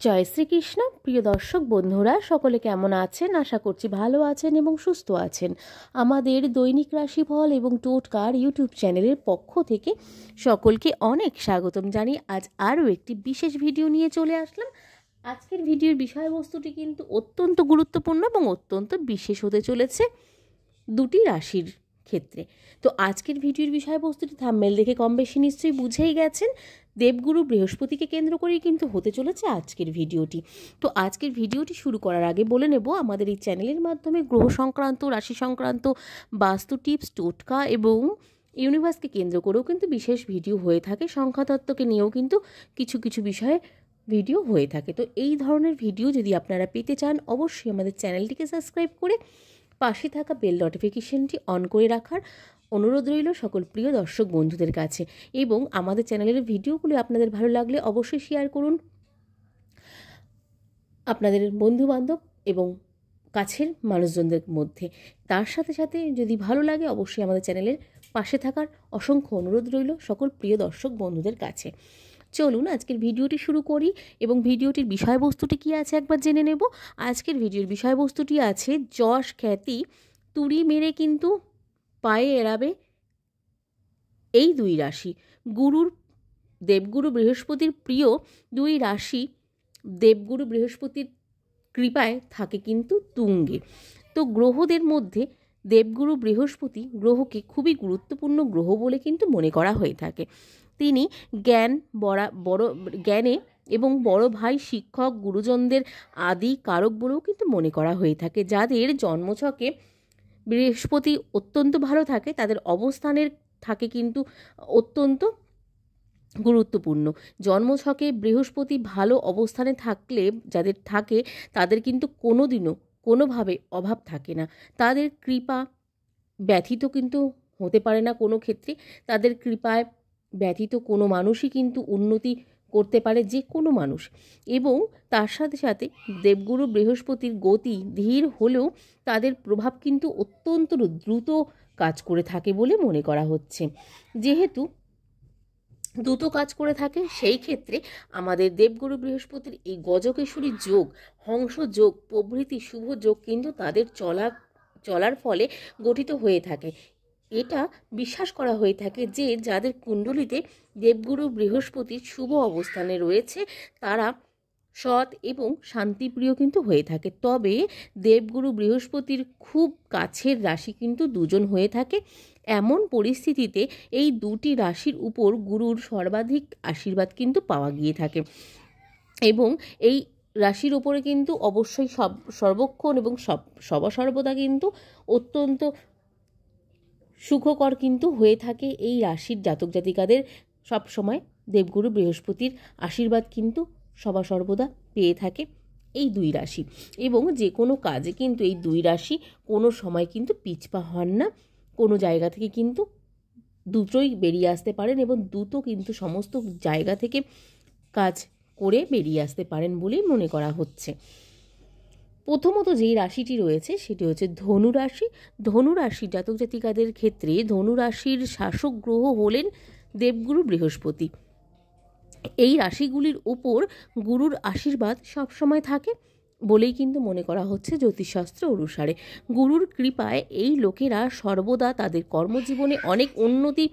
জয় শ্রীকৃষ্ণ। প্রিয় দর্শক বন্ধুরা, সকলে কেমন আছেন? আশা করছি ভালো আছেন এবং সুস্থ আছেন। আমাদের দৈনিক রাশিফল এবং টোটকার ইউটিউব চ্যানেলের পক্ষ থেকে সকলকে অনেক স্বাগতম জানিয়ে আজ আরও একটি বিশেষ ভিডিও নিয়ে চলে আসলাম। আজকের ভিডিওর বিষয়বস্তুটি কিন্তু অত্যন্ত গুরুত্বপূর্ণ এবং অত্যন্ত বিশেষ হতে চলেছে দুটি রাশির ক্ষেত্রে। তো আজকের ভিডিওর বিষয়বস্তুটি থাম্বনেল দেখে কম বেশি নিশ্চয়ই বুঝেই গেছেন। দেবগুরু বৃহস্পতিকে কেন্দ্র করেই কিন্তু হতে চলেছে আজকের ভিডিওটি। তো আজকের ভিডিওটি শুরু করার আগে বলে নেব, আমাদের এই চ্যানেলের মাধ্যমে গ্রহ সংক্রান্ত, রাশি সংক্রান্ত, বাস্তু টিপস, টোটকা এবং ইউনিভার্সকে কেন্দ্র করেও কিন্তু বিশেষ ভিডিও হয়ে থাকে। সংখ্যাতত্ত্বকে নিয়েও কিন্তু কিছু কিছু বিষয়ে ভিডিও হয়ে থাকে। তো এই ধরনের ভিডিও যদি আপনারা পেতে চান, অবশ্যই আমাদের চ্যানেলটিকে সাবস্ক্রাইব করে পাশে থাকা বেল নোটিফিকেশনটি অন করে রাখার অনুরোধ রইল সকল প্রিয় দর্শক বন্ধুদের কাছে। এবং আমাদের চ্যানেলের ভিডিওগুলো আপনাদের ভালো লাগলে অবশ্যই শেয়ার করুন আপনাদের বন্ধুবান্ধব এবং কাছের মানুষজনদের মধ্যে। তার সাথে সাথে যদি ভালো লাগে অবশ্যই আমাদের চ্যানেলের পাশে থাকার অসংখ্য অনুরোধ রইল সকল প্রিয় দর্শক বন্ধুদের কাছে। চলুন আজকের ভিডিওটি শুরু করি এবং ভিডিওটির বিষয়বস্তুটি কী আছে একবার জেনে নেব। আজকের ভিডিওর বিষয়বস্তুটি আছে যশ খ্যাতি তুড়ি মেরে কিন্তু পায়ে এড়াবে এই দুই রাশি। দেবগুরু বৃহস্পতির প্রিয় দুই রাশি দেবগুরু বৃহস্পতির কৃপায় থাকে কিন্তু তুঙ্গে। তো গ্রহদের মধ্যে দেবগুরু বৃহস্পতি গ্রহকে খুবই গুরুত্বপূর্ণ গ্রহ বলে কিন্তু মনে করা হয়ে থাকে। তিনি জ্ঞানে এবং বড় ভাই, শিক্ষক, গুরুজনদের আদি কারক বলেও কিন্তু মনে করা হয়ে থাকে। যাদের জন্মছকে বৃহস্পতি অত্যন্ত ভালো থাকে তাদের অবস্থানের থাকে কিন্তু অত্যন্ত গুরুত্বপূর্ণ। জন্মছকে বৃহস্পতি ভালো অবস্থানে থাকলে যাদের থাকে তাদের কিন্তু কোনোদিনও কোনোভাবে অভাব থাকে না। তাদের কৃপা ব্যথিত কিন্তু হতে পারে না কোনো ক্ষেত্রে। তাদের কৃপায় ব্যথিত কোনো মানুষই কিন্তু উন্নতি করতে পারে, যে কোনো মানুষ। এবং তার সাথে সাথে দেবগুরু বৃহস্পতির গতি ধীর হলেও তাদের প্রভাব কিন্তু অত্যন্ত দ্রুত কাজ করে থাকে বলে মনে করা হচ্ছে। যেহেতু দ্রুত কাজ করে থাকে, সেই ক্ষেত্রে আমাদের দেবগুরু বৃহস্পতির এই গজকেশরী যোগ, হংস যোগ প্রভৃতি শুভ যোগ কিন্তু তাদের চলার ফলে গঠিত হয়ে থাকে। এটা বিশ্বাস করা হয়ে থাকে যে যাদের কুণ্ডলিতে দেবগুরু বৃহস্পতির শুভ অবস্থানে রয়েছে তারা সৎ এবং শান্তিপ্রিয় কিন্তু হয়ে থাকে। তবে দেবগুরু বৃহস্পতির খুব কাছের রাশি কিন্তু দুজন হয়ে থাকে। এমন পরিস্থিতিতে এই দুটি রাশির উপর গুরুর সর্বাধিক আশীর্বাদ কিন্তু পাওয়া গিয়ে থাকে এবং এই রাশির ওপরে কিন্তু অবশ্যই সর্বক্ষণ এবং সর্বদা কিন্তু অত্যন্ত সুখকর কিন্তু হয়ে থাকে। এই রাশির জাতক জাতিকাদের সবসময় দেবগুরু বৃহস্পতির আশীর্বাদ কিন্তু সর্বদা পেয়ে থাকে এই দুই রাশি। এবং যে কোনো কাজে কিন্তু এই দুই রাশি কোনো সময় কিন্তু পিছপা হন না। কোনো জায়গা থেকে কিন্তু দ্রুতই বেরিয়ে আসতে পারেন এবং দ্রুত কিন্তু সমস্ত জায়গা থেকে কাজ করে বেরিয়ে আসতে পারেন বলেই মনে করা হচ্ছে। প্রথমত যেই রাশিটি রয়েছে সেটি হচ্ছে ধনুরাশি। ধনুরাশির জাতক জাতিকাদের ক্ষেত্রে ধনুরাশির শাসক গ্রহ হলেন দেবগুরু বৃহস্পতি। এই রাশিগুলির উপর গুরুর আশীর্বাদ সবসময় থাকে বলেই কিন্তু মনে করা হচ্ছে জ্যোতিষশাস্ত্র অনুসারে। গুরুর কৃপায় এই লোকেরা সর্বদা তাদের কর্মজীবনে অনেক উন্নতি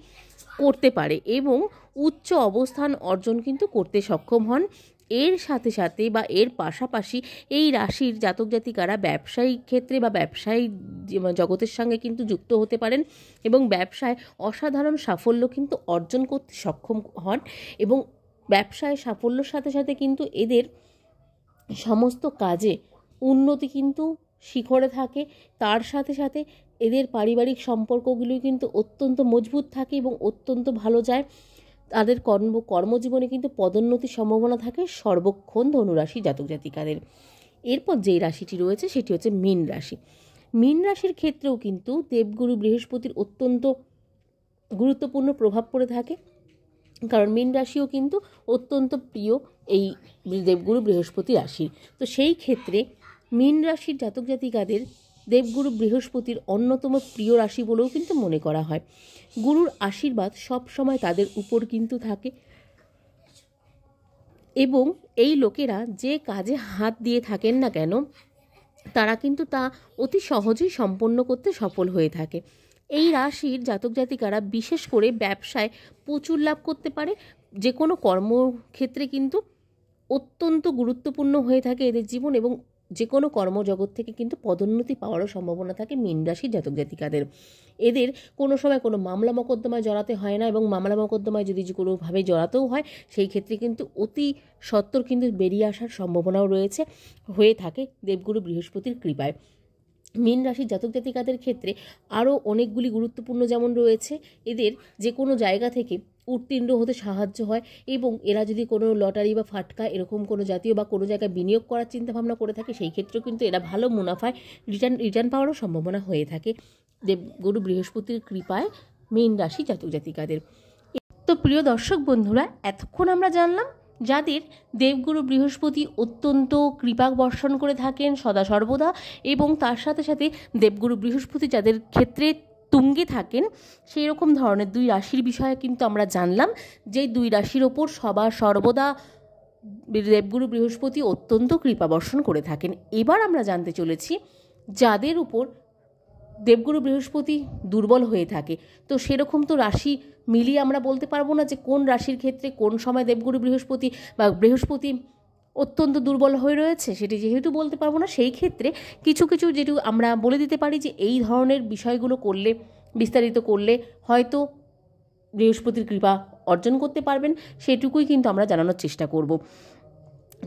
করতে পারে এবং উচ্চ অবস্থান অর্জন কিন্তু করতে সক্ষম হন। এর সাথে সাথে বা এর পাশাপাশি এই রাশির জাতক জাতিকারা ব্যবসায়িক ক্ষেত্রে বা ব্যবসায়িক জগতের সঙ্গে কিন্তু যুক্ত হতে পারেন এবং ব্যবসায় অসাধারণ সাফল্য কিন্তু অর্জন করতে সক্ষম হন। এবং ব্যবসায় সাফল্যের সাথে সাথে কিন্তু এদের সমস্ত কাজে উন্নতি কিন্তু শিখরে থাকে। তার সাথে সাথে এদের পারিবারিক সম্পর্কগুলি কিন্তু অত্যন্ত মজবুত থাকে এবং অত্যন্ত ভালো যায়। তাদের কর্মজীবনে কিন্তু পদোন্নতির সম্ভাবনা থাকে সর্বক্ষণ ধনুরাশি জাতক জাতিকাদের। এরপর যেই রাশিটি রয়েছে সেটি হচ্ছে মীন রাশি। মীন রাশির ক্ষেত্রেও কিন্তু দেবগুরু বৃহস্পতির অত্যন্ত গুরুত্বপূর্ণ প্রভাব পড়ে থাকে, কারণ মীন রাশিও কিন্তু অত্যন্ত প্রিয় এই দেবগুরু বৃহস্পতি রাশির। তো সেই ক্ষেত্রে মীন রাশির জাতক জাতিকাদের দেবগুরু বৃহস্পতির অন্যতম প্রিয় রাশি বলেও কিন্তু মনে করা হয়। গুরুর আশীর্বাদ সব সময় তাদের উপর কিন্তু থাকে এবং এই লোকেরা যে কাজে হাত দিয়ে থাকেন না কেন তারা কিন্তু তা অতি সহজেই সম্পন্ন করতে সফল হয়ে থাকে। এই রাশির জাতক জাতিকারা বিশেষ করে ব্যবসায় প্রচুর লাভ করতে পারে। যে কোনো কর্মক্ষেত্রে কিন্তু অত্যন্ত গুরুত্বপূর্ণ হয়ে থাকে এদের জীবন, এবং যে কোনো কর্মজগৎ থেকে কিন্তু পদোন্নতি পাওয়ারও সম্ভাবনা থাকে মীন রাশির জাতক জাতিকাদের। এদের কোনো সময় কোনো মামলা মোকদ্দমায় জড়াতে হয় না, এবং মামলা মোকদ্দমায় যদি কোনোভাবে জড়াতেও হয় সেই ক্ষেত্রে কিন্তু অতি সত্বর কিন্তু বেরিয়ে আসার সম্ভাবনাও রয়েছে, হয়ে থাকে দেবগুরু বৃহস্পতির কৃপায়। মীন রাশির জাতক জাতিকাদের ক্ষেত্রে আরও অনেকগুলি গুরুত্বপূর্ণ যেমন রয়েছে, এদের যে কোনো জায়গা থেকে উত্তীর্ণ হতে সাহায্য হয়, এবং এরা যদি কোনো লটারি বা ফাটকা এরকম কোনো জাতীয় বা কোনো জায়গায় বিনিয়োগ করার চিন্তাভাবনা করে থাকে সেই ক্ষেত্রেও কিন্তু এরা ভালো মুনাফায় রিটার্ন পাওয়ারও সম্ভাবনা হয়ে থাকে দেবগুরু বৃহস্পতির কৃপায় মীন রাশি জাতক জাতিকাদের। তো প্রিয় দর্শক বন্ধুরা, এতক্ষণ আমরা জানলাম যাদের দেবগুরু বৃহস্পতি অত্যন্ত কৃপা বর্ষণ করে থাকেন সদা সর্বদা, এবং তার সাথে সাথে দেবগুরু বৃহস্পতি যাদের ক্ষেত্রে তুঙ্গে থাকেন সেই রকম ধরনের দুই রাশির বিষয়ে কিন্তু আমরা জানলাম, যে দুই রাশির ওপর সদা সর্বদা দেবগুরু বৃহস্পতি অত্যন্ত কৃপা বর্ষণ করে থাকেন। এবার আমরা জানতে চলেছি যাদের উপর দেবগুরু বৃহস্পতি দুর্বল হয়ে থাকে। তো সেরকম তো রাশি মিলিয়ে আমরা বলতে পারবো না যে কোন রাশির ক্ষেত্রে কোন সময় দেবগুরু বৃহস্পতি বা বৃহস্পতি অত্যন্ত দুর্বল হয়ে রয়েছে, সেটি যেহেতু বলতে পারবো না, সেই ক্ষেত্রে কিছু কিছু যেটু আমরা বলে দিতে পারি যে এই ধরনের বিষয়গুলো করলে, বিস্তারিত করলে হয়তো বৃহস্পতির কৃপা অর্জন করতে পারবেন, সেটুকুই কিন্তু আমরা জানানোর চেষ্টা করব।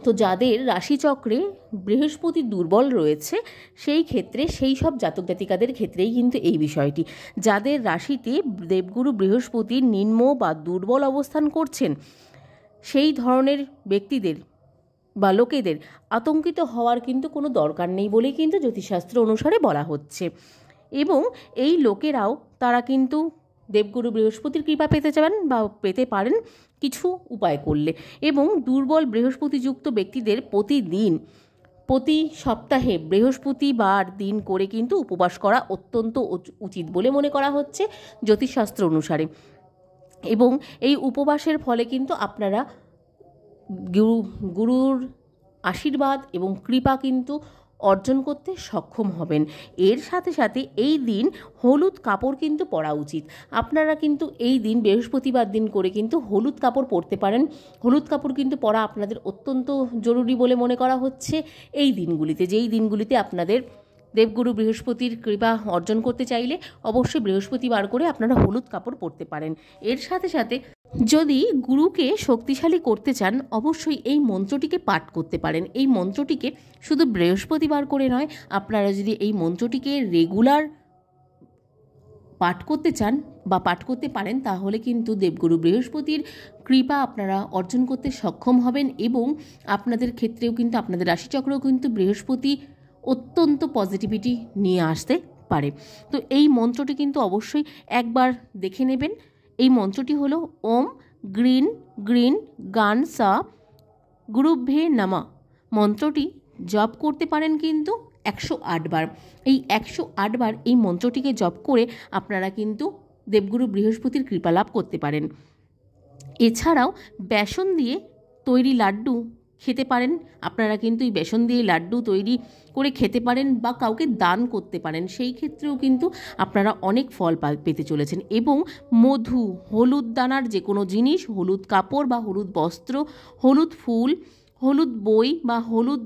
তো যাদের রাশিচক্রে বৃহস্পতি দুর্বল রয়েছে সেই ক্ষেত্রে সেই সব জাতক জাতিকাদের ক্ষেত্রেই কিন্তু এই বিষয়টি, যাদের রাশিতে দেবগুরু বৃহস্পতি নিম্ন বা দুর্বল অবস্থান করছেন সেই ধরনের ব্যক্তিদের বা লোকেদের আতঙ্কিত হওয়ার কিন্তু কোনো দরকার নেই বলেই কিন্তু জ্যোতিষশাস্ত্র অনুসারে বলা হচ্ছে। এবং এই লোকেরাও তারা কিন্তু দেবগুরু বৃহস্পতির কৃপা পেতে যাবেন বা পেতে পারেন কিছু উপায় করলে। এবং দুর্বল বৃহস্পতিযুক্ত ব্যক্তিদের প্রতি সপ্তাহে বৃহস্পতিবার দিন করে কিন্তু উপবাস করা অত্যন্ত উচিত বলে মনে করা হচ্ছে জ্যোতিষশাস্ত্র অনুসারে। এবং এই উপবাসের ফলে কিন্তু আপনারা গুরুর আশীর্বাদ এবং কৃপা কিন্তু অর্জন করতে সক্ষম হবেন। এর সাথে সাথে এই দিন হলুদ কাপড় কিন্তু পরা উচিত। আপনারা কিন্তু এই দিন বৃহস্পতিবার দিন করে কিন্তু হলুদ কাপড় পরতে পারেন। হলুদ কাপড় কিন্তু পরা আপনাদের অত্যন্ত জরুরি বলে মনে করা হচ্ছে এই দিনগুলিতে, যেই দিনগুলিতে আপনাদের দেবগুরু বৃহস্পতির কৃপা অর্জন করতে চাইলে অবশ্যই বৃহস্পতিবার করে আপনারা হলুদ কাপড় পরতে পারেন। এর সাথে সাথে যদি গুরুকে শক্তিশালী করতে চান অবশ্যই এই মন্ত্রটিকে পাঠ করতে পারেন। এই মন্ত্রটিকে শুধু বৃহস্পতিবার করে নয়, আপনারা যদি এই মন্ত্রটিকে রেগুলার পাঠ করতে চান বা পাঠ করতে পারেন তাহলে কিন্তু দেবগুরু বৃহস্পতির কৃপা আপনারা অর্জন করতে সক্ষম হবেন, এবং আপনাদের ক্ষেত্রেও কিন্তু আপনাদের রাশিচক্রেও কিন্তু বৃহস্পতি অত্যন্ত পজিটিভিটি নিয়ে আসতে পারে। তো এই মন্ত্রটি কিন্তু অবশ্যই একবার দেখে নেবেন। এই মন্ত্রটি হলো ওম গ্রিন গ্রিন গান সা গুরুভ্যে নমঃ। মন্ত্রটি জপ করতে পারেন কিন্তু 108 বার। এই 108 বার এই মন্ত্রটিকে জপ করে আপনারা কিন্তু দেবগুরু বৃহস্পতির কৃপা লাভ করতে পারেন। এছাড়াও বেসন দিয়ে তৈরি লাড্ডু খেতে পারেন। আপনারা কিন্তু এই বেসন দিয়ে লাড্ডু তৈরি করে খেতে পারেন বা কাউকে দান করতে পারেন, সেই ক্ষেত্রেও কিন্তু আপনারা অনেক ফল পেতে চলেছেন। এবং মধু, হলুদ দানার যে কোনো জিনিস, হলুদ কাপড় বা হলুদ বস্ত্র, হলুদ ফুল, হলুদ বই বা হলুদ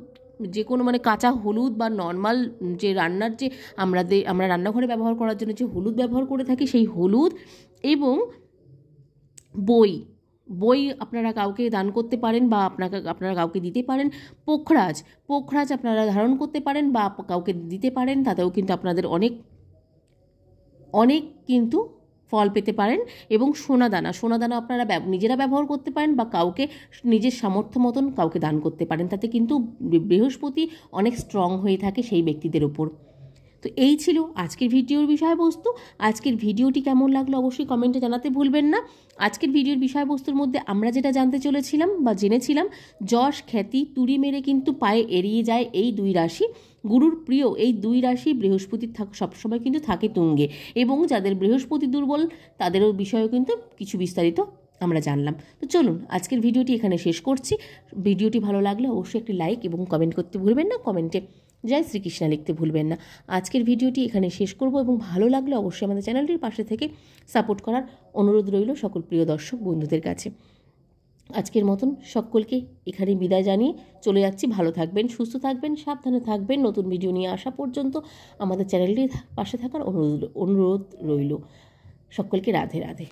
যে কোনো কাঁচা হলুদ বা নর্মাল যে রান্নার যে আমরা রান্নাঘরে ব্যবহার করার জন্য যে হলুদ ব্যবহার করে থাকি সেই হলুদ, এবং বই আপনারা কাউকে দান করতে পারেন বা আপনারা কাউকে দিতে পারেন। পোখরাজ আপনারা ধারণ করতে পারেন বা কাউকে দিতে পারেন, তাতেও কিন্তু আপনাদের অনেক কিন্তু ফল পেতে পারেন। এবং সোনাদানা আপনারা নিজেরা ব্যবহার করতে পারেন বা কাউকে নিজের সামর্থ্য মতন কাউকে দান করতে পারেন, তাতে কিন্তু বৃহস্পতি অনেক স্ট্রং হয়ে থাকে সেই ব্যক্তিদের ওপর। তো এই ছিল আজকের ভিডিওর বিষয়বস্তু। আজকের ভিডিওটি কেমন লাগলো অবশ্যই কমেন্টে জানাতে ভুলবেন না। আজকের ভিডিওর বিষয়বস্তুর মধ্যে আমরা যেটা জানতে চলেছিলাম বা জেনেছিলাম, যশ খ্যাতি তুড়ি মেরে কিন্তু পায়ে এড়িয়ে যায় এই দুই রাশি। গুরুর প্রিয় এই দুই রাশি বৃহস্পতি সবসময় কিন্তু থাকে তুঙ্গে, এবং যাদের বৃহস্পতি দুর্বল তাদেরও বিষয়েও কিন্তু কিছু বিস্তারিত আমরা জানলাম। তো চলুন আজকের ভিডিওটি এখানে শেষ করছি। ভিডিওটি ভালো লাগলে অবশ্যই একটি লাইক এবং কমেন্ট করতে ভুলবেন না, কমেন্টে জয় শ্রীকৃষ্ণ লিখতে ভুলবেন না। আজকের ভিডিওটি এখানে শেষ করব এবং ভালো লাগলে অবশ্যই আমাদের চ্যানেলটির পাশে থেকে সাপোর্ট করার অনুরোধ রইল সকল প্রিয় দর্শক বন্ধুদের কাছে। আজকের মতন সকলকে এখানে বিদায় জানিয়ে চলে যাচ্ছি। ভালো থাকবেন, সুস্থ থাকবেন, সাবধানে থাকবেন। নতুন ভিডিও নিয়ে আসা পর্যন্ত আমাদের চ্যানেলটির পাশে থাকার অনুরোধ রইল। সকলকে রাধে রাধে।